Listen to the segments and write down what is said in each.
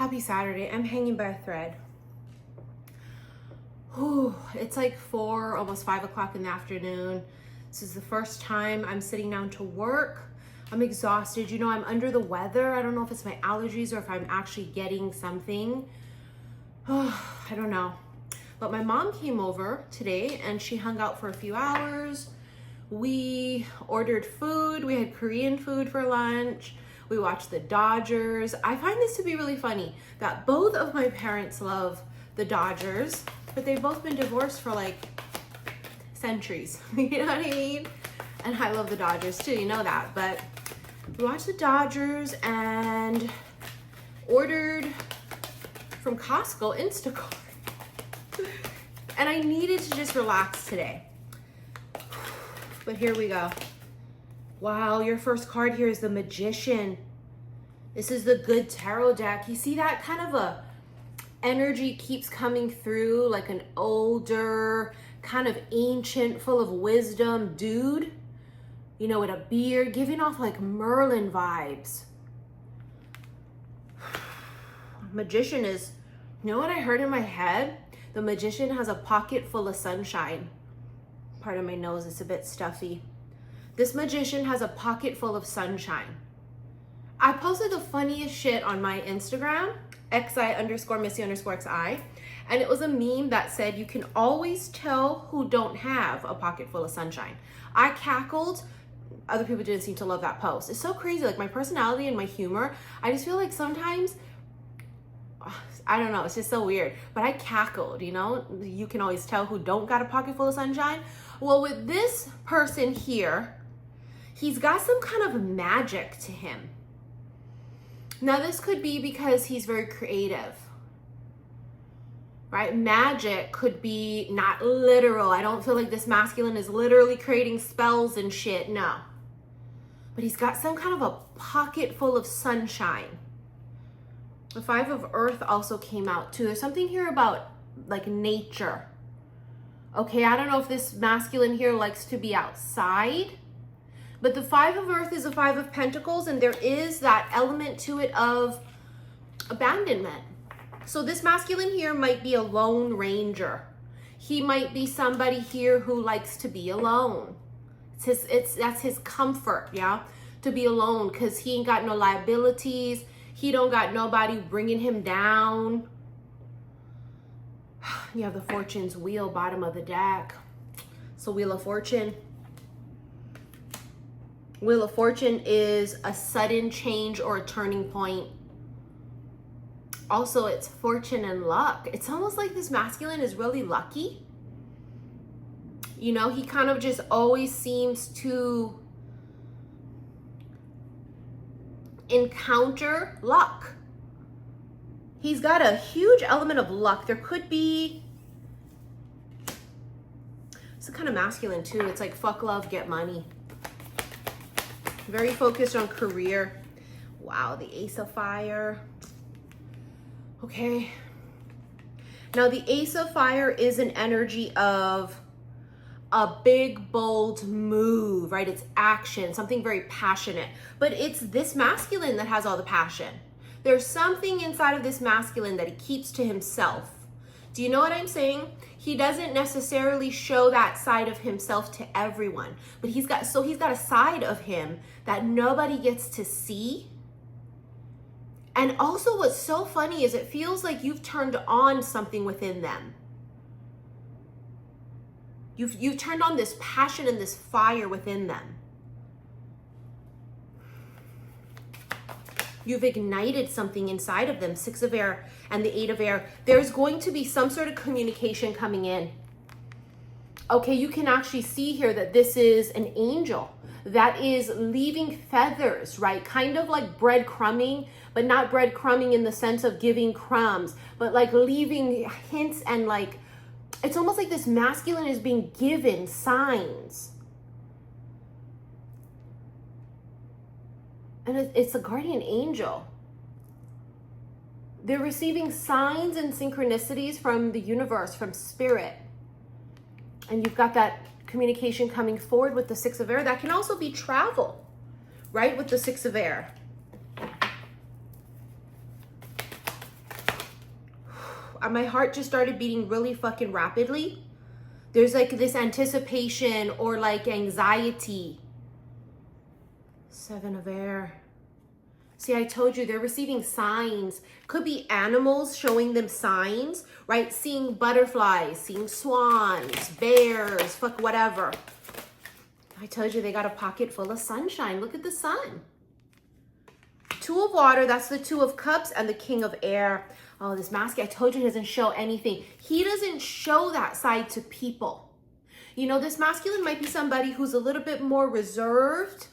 Happy Saturday. I'm hanging by a thread. Whew, it's like 4, almost 5 o'clock in the afternoon. This is the first time I'm sitting down to work. I'm exhausted. You know, I'm under the weather. I don't know if it's my allergies or if I'm actually getting something. Oh, I don't know. But my mom came over today and she hung out for a few hours. We ordered food. We had Korean food for lunch. We watched the Dodgers. I find this to be really funny that both of my parents love the Dodgers, but they've both been divorced for like centuries. You know what I mean? And I love the Dodgers too, you know that. But we watched the Dodgers and ordered from Costco Instacart. And I needed to just relax today. But here we go. Wow, your first card here is the Magician. This is the good tarot deck. You see that kind of a energy keeps coming through, like an older, kind of ancient, full of wisdom dude, you know, with a beard, giving off like Merlin vibes. Magician is, you know what I heard in my head? The Magician has a pocket full of sunshine. Part of my nose is a bit stuffy. This Magician has a pocket full of sunshine. I posted the funniest shit on my Instagram, xi_missy_xi, and it was a meme that said you can always tell who don't have a pocket full of sunshine. I cackled. Other people didn't seem to love that post. It's so crazy, like my personality and my humor. I just feel like sometimes, I don't know, it's just so weird. But I cackled, you know? You can always tell who don't got a pocket full of sunshine. Well, with this person here, he's got some kind of magic to him. Now, this could be because he's very creative, right? Magic could be not literal. I don't feel like this masculine is literally creating spells and shit, no. But he's got some kind of a pocket full of sunshine. The 5 of Earth also came out too. There's something here about like nature. Okay, I don't know if this masculine here likes to be outside, but the 5 of Earth is a 5 of Pentacles, and there is that element to it of abandonment. So this masculine here might be a lone ranger. He might be somebody here who likes to be alone. That's his comfort, yeah, to be alone, because he ain't got no liabilities. He don't got nobody bringing him down. You have the Fortune's wheel, bottom of the deck. So Wheel of Fortune. Wheel of Fortune is a sudden change or a turning point. Also, it's fortune and luck. It's almost like this masculine is really lucky. You know, he kind of just always seems to encounter luck. He's got a huge element of luck. There could be, it's a kind of masculine too. It's like fuck love, get money. Very focused on career. Wow, the Ace of Fire. Okay. Now the Ace of Fire is an energy of a big, bold move, right? It's action, something very passionate. But it's this masculine that has all the passion. There's something inside of this masculine that he keeps to himself. Do you know what I'm saying? He doesn't necessarily show that side of himself to everyone, but he's got a side of him that nobody gets to see. And also what's so funny is it feels like you've turned on something within them. You've turned on this passion and this fire within them. You've ignited something inside of them. 6 of Air and the 8 of Air. There's going to be some sort of communication coming in. Okay, you can actually see here that this is an angel that is leaving feathers, right? Kind of like breadcrumbing, but not breadcrumbing in the sense of giving crumbs, but like leaving hints and like, it's almost like this masculine is being given signs. And it's a guardian angel. They're receiving signs and synchronicities from the universe, from spirit. And you've got that communication coming forward with the 6 of Air. That can also be travel, right? With the 6 of Air. my heart just started beating really fucking rapidly. There's like this anticipation or like anxiety. 7 of Air. See, I told you they're receiving signs. Could be animals showing them signs, right? Seeing butterflies, seeing swans, bears, fuck whatever. I told you they got a pocket full of sunshine. Look at the sun. 2 of Water, that's the 2 of Cups, and the King of Air. Oh, this masculine, I told you, he doesn't show anything. He doesn't show that side to people. You know, this masculine might be somebody who's a little bit more reserved,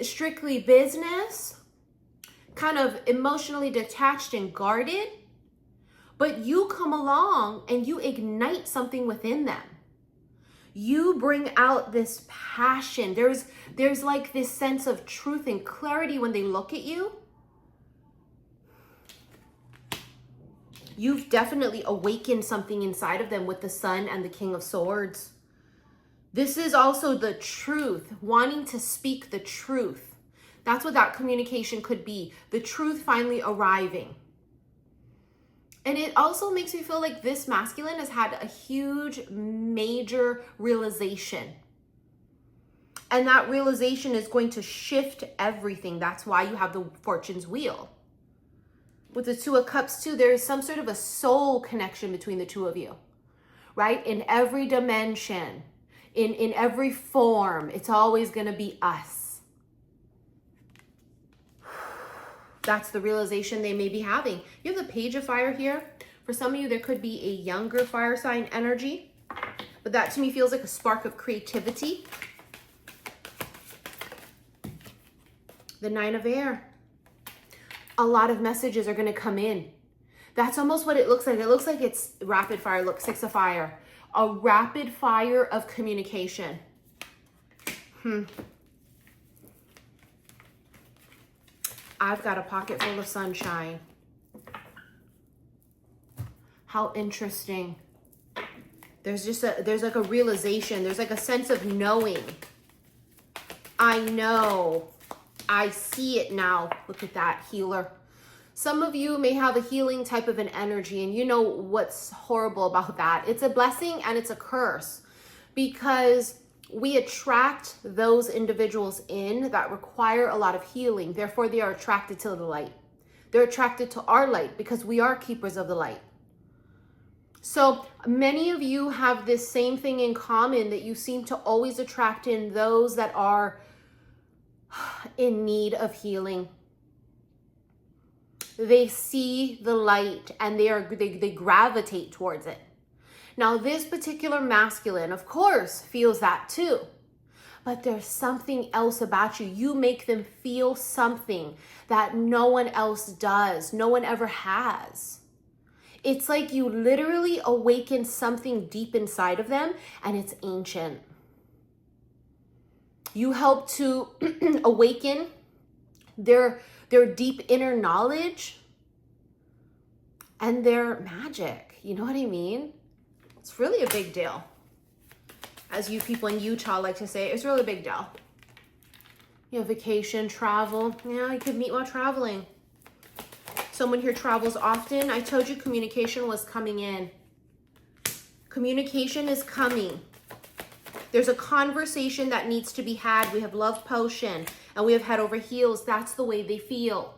strictly business, kind of emotionally detached and guarded, but you come along and you ignite something within them. You bring out this passion. There's like this sense of truth and clarity when they look at you. You've definitely awakened something inside of them with the Sun and the King of Swords. This is also the truth, wanting to speak the truth. That's what that communication could be. The truth finally arriving. And it also makes me feel like this masculine has had a huge, major realization. And that realization is going to shift everything. That's why you have the Fortune's Wheel. With the 2 of Cups too, there is some sort of a soul connection between the 2 of you, right? In every dimension, in every form, it's always going to be us. That's the realization they may be having. You have the Page of Fire here. For some of you, there could be a younger fire sign energy, but that to me feels like a spark of creativity. The 9 of Air. A lot of messages are going to come in. That's almost what it looks like. It looks like it's rapid fire. Look, 6 of Fire. A rapid fire of communication. I've got a pocket full of sunshine. How interesting. There's like a realization. There's like a sense of knowing. I know. I see it now. Look at that, healer. Some of you may have a healing type of an energy, and you know what's horrible about that. It's a blessing and it's a curse, because we attract those individuals in that require a lot of healing. Therefore, they are attracted to the light. They're attracted to our light because we are keepers of the light. So many of you have this same thing in common, that you seem to always attract in those that are in need of healing. They see the light and they gravitate towards it. Now, this particular masculine, of course, feels that too. But there's something else about you. You make them feel something that no one else does. No one ever has. It's like you literally awaken something deep inside of them, and it's ancient. You help to awaken their deep inner knowledge and their magic. You know what I mean? It's really a big deal. As you people in Utah like to say, it's really a big deal. You know, vacation, travel. Yeah, you could meet while traveling. Someone here travels often. I told you communication was coming in. Communication is coming. There's a conversation that needs to be had. We have love potion and we have head over heels. That's the way they feel.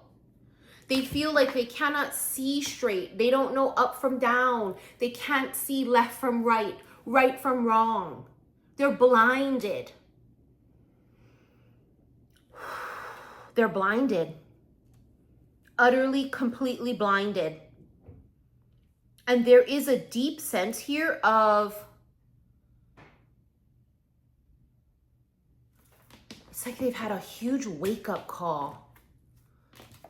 They feel like they cannot see straight. They don't know up from down. They can't see left from right, right from wrong. They're blinded. They're blinded. Utterly, completely blinded. And there is a deep sense here of, it's like they've had a huge wake-up call.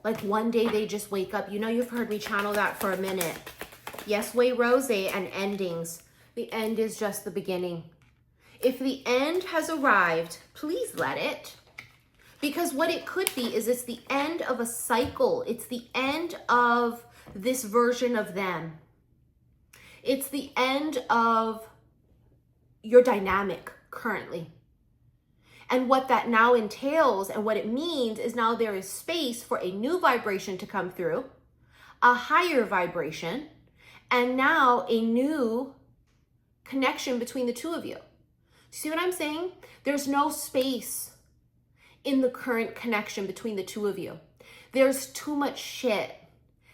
Like one day they just wake up. You know, you've heard me channel that for a minute. Yes, way rose and endings. The end is just the beginning. If the end has arrived, please let it. Because what it could be is it's the end of a cycle. It's the end of this version of them. It's the end of your dynamic currently. And what that now entails and what it means is now there is space for a new vibration to come through, a higher vibration, and now a new connection between the two of you. See what I'm saying? There's no space in the current connection between the two of you. There's too much shit.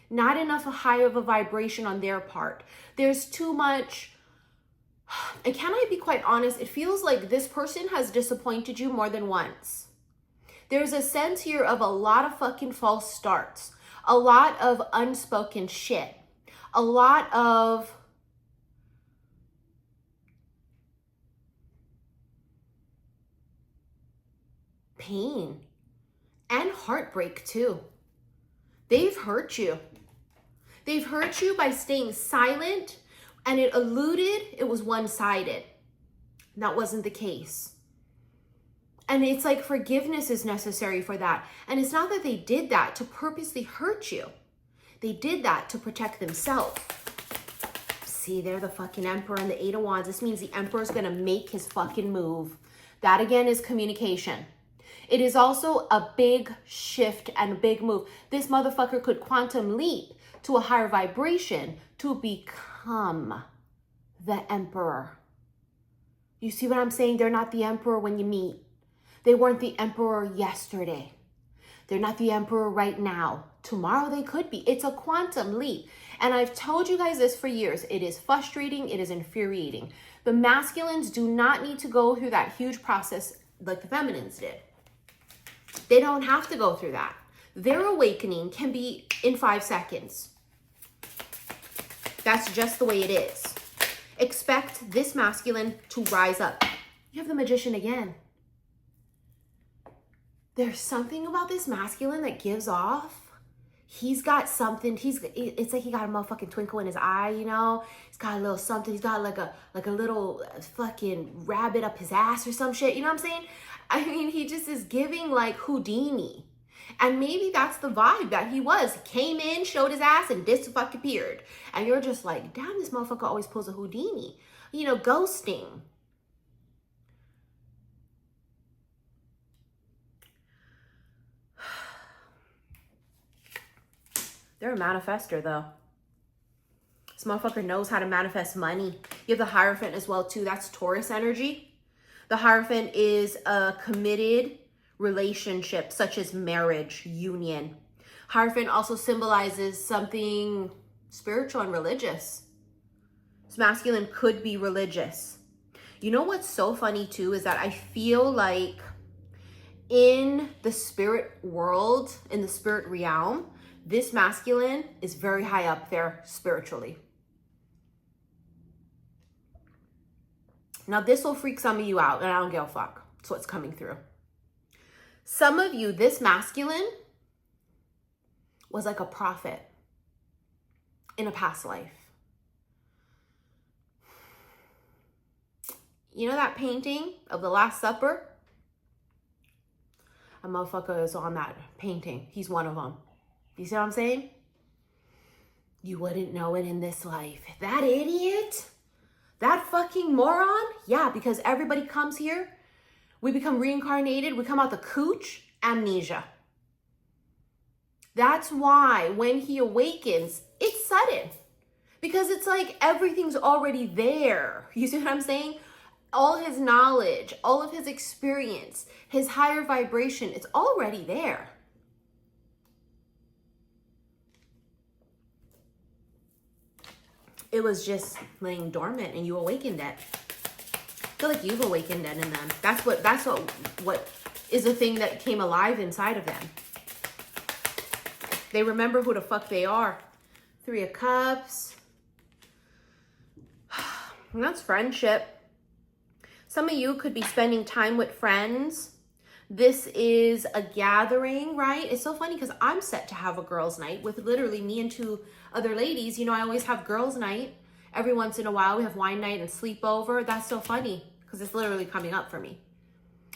Not enough high of a vibration on their part. There's too much. And can I be quite honest? It feels like this person has disappointed you more than once. There's a sense here of a lot of fucking false starts. A lot of unspoken shit. A lot of pain and heartbreak too. They've hurt you. They've hurt you by staying silent, and it alluded it was one-sided. That wasn't the case. And it's like forgiveness is necessary for that. And it's not that they did that to purposely hurt you. They did that to protect themselves. See, they're the fucking Emperor and the Eight of Wands. This means the Emperor's gonna make his fucking move. That again is communication. It is also a big shift and a big move. This motherfucker could quantum leap to a higher vibration to become the Emperor. You see what I'm saying? They're not the Emperor when you meet. They weren't the Emperor yesterday. They're not the Emperor right now. Tomorrow they could be. It's a quantum leap. And I've told you guys this for years. It is frustrating. It is infuriating. The masculines do not need to go through that huge process like the feminines did. They don't have to go through that. Their awakening can be in 5 seconds. That's just the way it is. Expect this masculine to rise up. You have the Magician again. There's something about this masculine that gives off. He's got something. It's like he got a motherfucking twinkle in his eye, you know? He's got a little something. He's got like a little fucking rabbit up his ass or some shit. You know what I'm saying? I mean, he just is giving like Houdini. And maybe that's the vibe that he was. He came in, showed his ass, and disappeared. And you're just like, damn, this motherfucker always pulls a Houdini. You know, ghosting. They're a manifester, though. This motherfucker knows how to manifest money. You have the Hierophant as well, too. That's Taurus energy. The Hierophant is a committed relationship, such as marriage, union. Hierophant also symbolizes something spiritual and religious. This masculine could be religious. You know what's so funny, too, is that I feel like in the spirit world, in the spirit realm, this masculine is very high up there spiritually. Now, this will freak some of you out, and I don't give a fuck. That's what's coming through. Some of you, this masculine was like a prophet in a past life. You know that painting of the Last Supper? A motherfucker is on that painting. He's one of them. You see what I'm saying? You wouldn't know it in this life. That idiot? That fucking moron? Yeah, because everybody comes here. We become reincarnated. We come out the cooch. Amnesia. That's why when he awakens, it's sudden. Because it's like everything's already there. You see what I'm saying? All his knowledge, all of his experience, his higher vibration, it's already there. It was just laying dormant and you awakened it. I feel like you've awakened it in them. That's what is a thing that came alive inside of them. They remember who the fuck they are. 3 of Cups. And that's friendship. Some of you could be spending time with friends. This is a gathering, right? It's so funny because I'm set to have a girls' night with literally me and 2 other ladies. You know, I always have girls' night. Every once in a while, we have wine night and sleepover. That's so funny because it's literally coming up for me.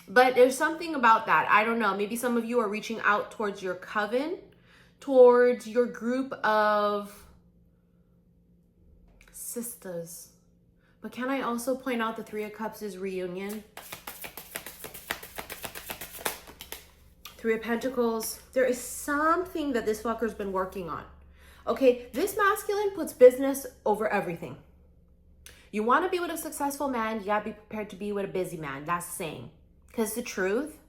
But there's something about that. I don't know. Maybe some of you are reaching out towards your coven, towards your group of sisters. But can I also point out the 3 of Cups is reunion? 3 of Pentacles. There is something that this fucker's been working on. Okay, this masculine puts business over everything. You want to be with a successful man, you got to be prepared to be with a busy man. That's the saying. Because the truth,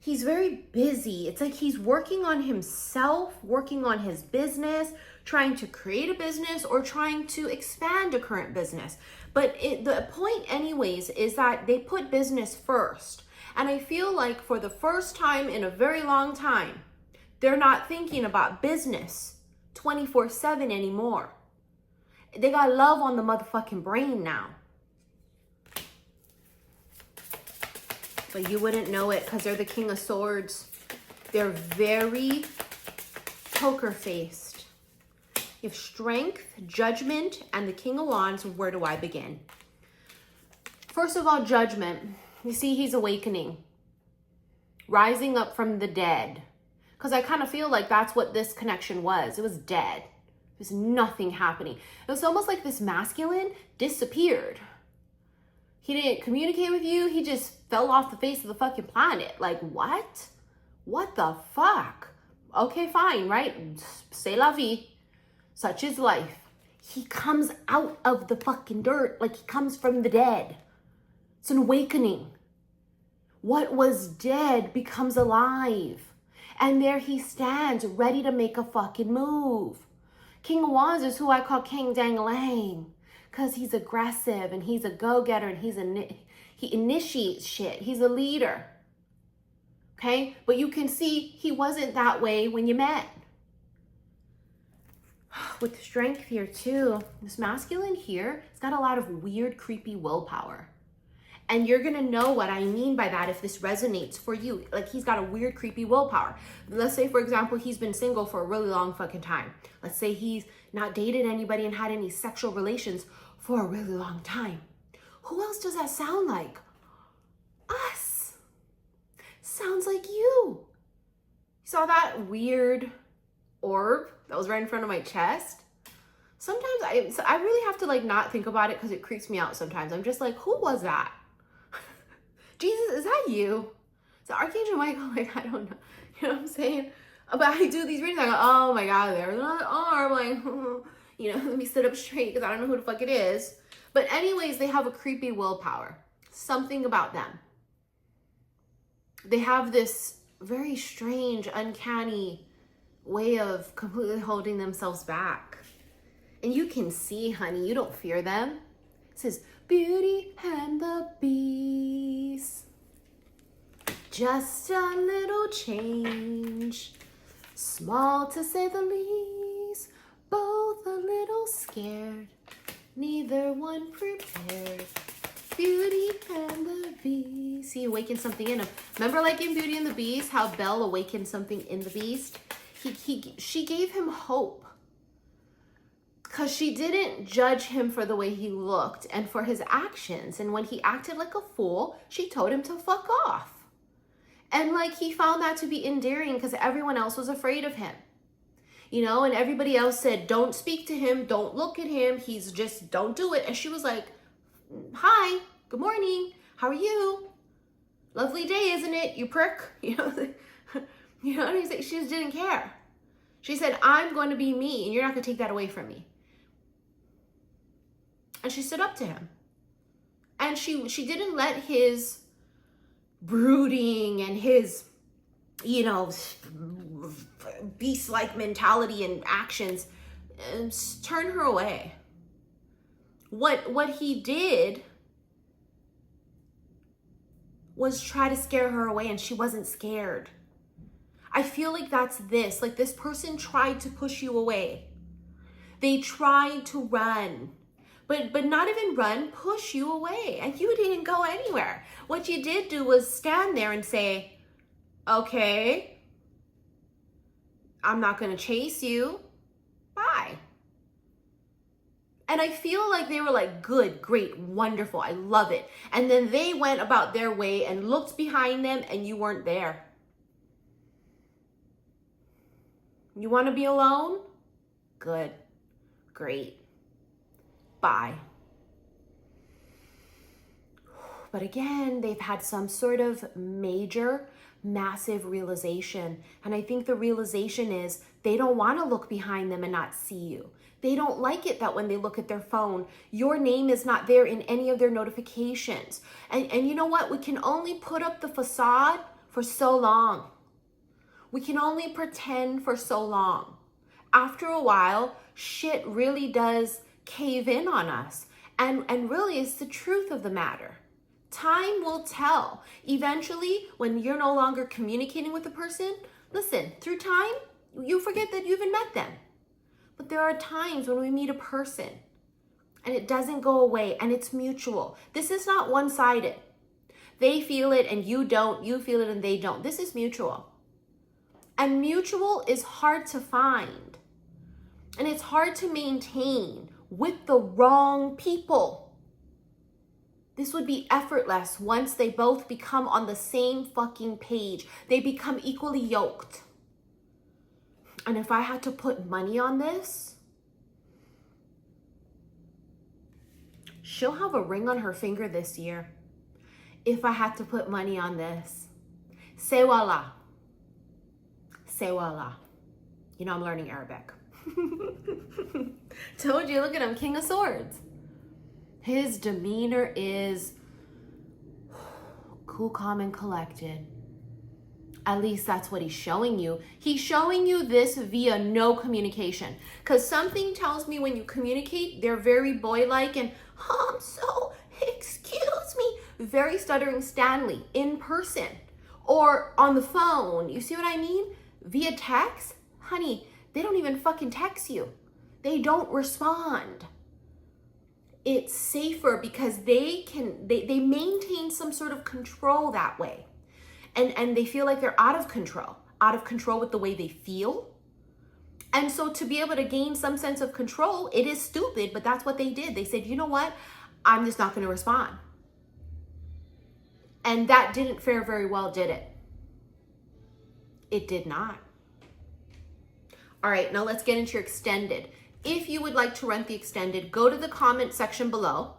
he's very busy. It's like he's working on himself, working on his business, trying to create a business or trying to expand a current business. But the point anyways is that they put business first. And I feel like for the first time in a very long time, they're not thinking about business 24/7 anymore. They got love on the motherfucking brain now. But you wouldn't know it because they're the King of Swords. They're very poker-faced. You have strength, judgment, and the King of Wands. Where do I begin? First of all, judgment. You see, he's awakening. Rising up from the dead. Because I kind of feel like that's what this connection was. It was dead. There's nothing happening. It was almost like this masculine disappeared. He didn't communicate with you. He just fell off the face of the fucking planet. Like, what? What the fuck? Okay, fine, right? C'est la vie. Such is life. He comes out of the fucking dirt like he comes from the dead. It's an awakening. What was dead becomes alive. And there he stands, ready to make a fucking move. King of Wands is who I call King Dang-a-lang. Because he's aggressive and he's a go-getter and he initiates shit. He's a leader. Okay? But you can see he wasn't that way when you met. With strength here too. This masculine here, it's got a lot of weird, creepy willpower. And you're going to know what I mean by that if this resonates for you. Like, he's got a weird, creepy willpower. Let's say, for example, he's been single for a really long fucking time. Let's say he's not dated anybody and had any sexual relations for a really long time. Who else does that sound like? Us. Sounds like you. Saw that weird orb that was right in front of my chest? Sometimes I really have to like not think about it because it creeps me out sometimes. I'm just like, who was that? Jesus, is that you? Is that Archangel Michael? Like, I don't know. You know what I'm saying? But I do these readings, I go, oh my God, there's an arm. Like, you know, let me sit up straight because I don't know who the fuck it is. But anyways, they have a creepy willpower. Something about them. They have this very strange, uncanny way of completely holding themselves back. And you can see, honey, you don't fear them. It says, Beauty and the Beast. Just a little change. Small to say the least. Both a little scared. Neither one prepared. Beauty and the Beast. He awakened something in him. Remember like in Beauty and the Beast, how Belle awakened something in the Beast? She gave him hope. Because she didn't judge him for the way he looked and for his actions. And when he acted like a fool, she told him to fuck off. And like he found that to be endearing because everyone else was afraid of him. You know, and everybody else said, don't speak to him, don't look at him, he's just, don't do it. And she was like, hi, good morning, how are you? Lovely day, isn't it, you prick? You know what I'm saying? She just didn't care. She said, I'm going to be me and you're not going to take that away from me. And she stood up to him. And she didn't let his brooding and his, you know, beast-like mentality and actions turn her away. What he did was try to scare her away, and she wasn't scared. I feel like that's this. Like this person tried to push you away. They tried to run. But not even run, push you away. And you didn't go anywhere. What you did do was stand there and say, okay, I'm not going to chase you. Bye. And I feel like they were like, good, great, wonderful. I love it. And then they went about their way and looked behind them and you weren't there. You want to be alone? Good, great. Bye. But again, they've had some sort of major, massive realization. And I think the realization is They don't want to look behind them and not see you. They don't like it that when they look at their phone, your name is not there in any of their notifications. And you know what? We can only put up the facade for so long. We can only pretend for so long. After a while, shit really does cave in on us. And really, it's the truth of the matter. Time will tell. Eventually, when you're no longer communicating with the person, listen, through time, you forget that you even met them. But there are times when we meet a person and it doesn't go away and it's mutual. This is not one-sided. They feel it and you don't. You feel it and they don't. This is mutual. And mutual is hard to find. And it's hard to maintain with the wrong people. This would be effortless once they both become on the same fucking page. They become equally yoked. And if I had to put money on this, she'll have a ring on her finger this year. If I had to put money on this. C'est voilà. C'est voilà. You know I'm learning Arabic. Told you, look at him, King of Swords. His demeanor is cool, calm, and collected. At least that's what he's showing you. He's showing you this via no communication. Because something tells me when you communicate, they're very boy-like and, excuse me, very stuttering Stanley in person or on the phone. You see what I mean? Via text, honey, they don't even fucking text you. They don't respond. It's safer because they maintain some sort of control that way. And they feel like they're out of control with the way they feel. And so to be able to gain some sense of control, it is stupid, but that's what they did. They said, you know what? I'm just not going to respond. And that didn't fare very well, did it? It did not. All right, now let's get into your extended. If you would like to rent the extended, go to the comment section below.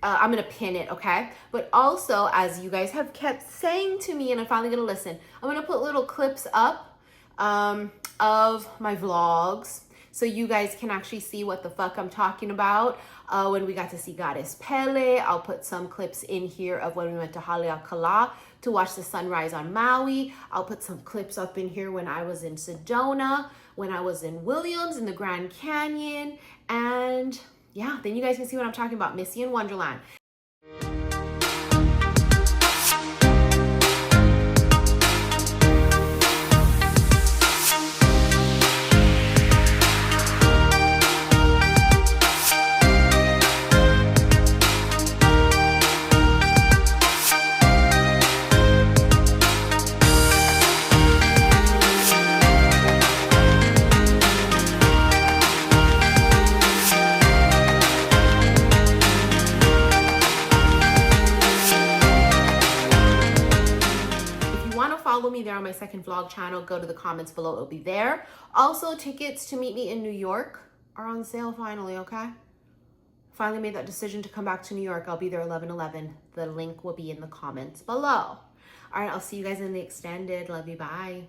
I'm going to pin it, okay? But also, as you guys have kept saying to me, and I'm finally going to listen, I'm going to put little clips up of my vlogs so you guys can actually see what the fuck I'm talking about. When we got to see Goddess Pele, I'll put some clips in here of when we went to Haleakala to watch the sunrise on Maui. I'll put some clips up in here when I was in Sedona, when I was in Williams, in the Grand Canyon, and yeah, then you guys can see what I'm talking about, Missy in Wonderland. Follow me there on my second vlog channel. Go to the comments below. It'll be there. Also, tickets to meet me in New York are on sale finally, okay? Finally made that decision to come back to New York. I'll be there 11/11. The link will be in the comments below. All right, I'll see you guys in the extended. Love you. Bye.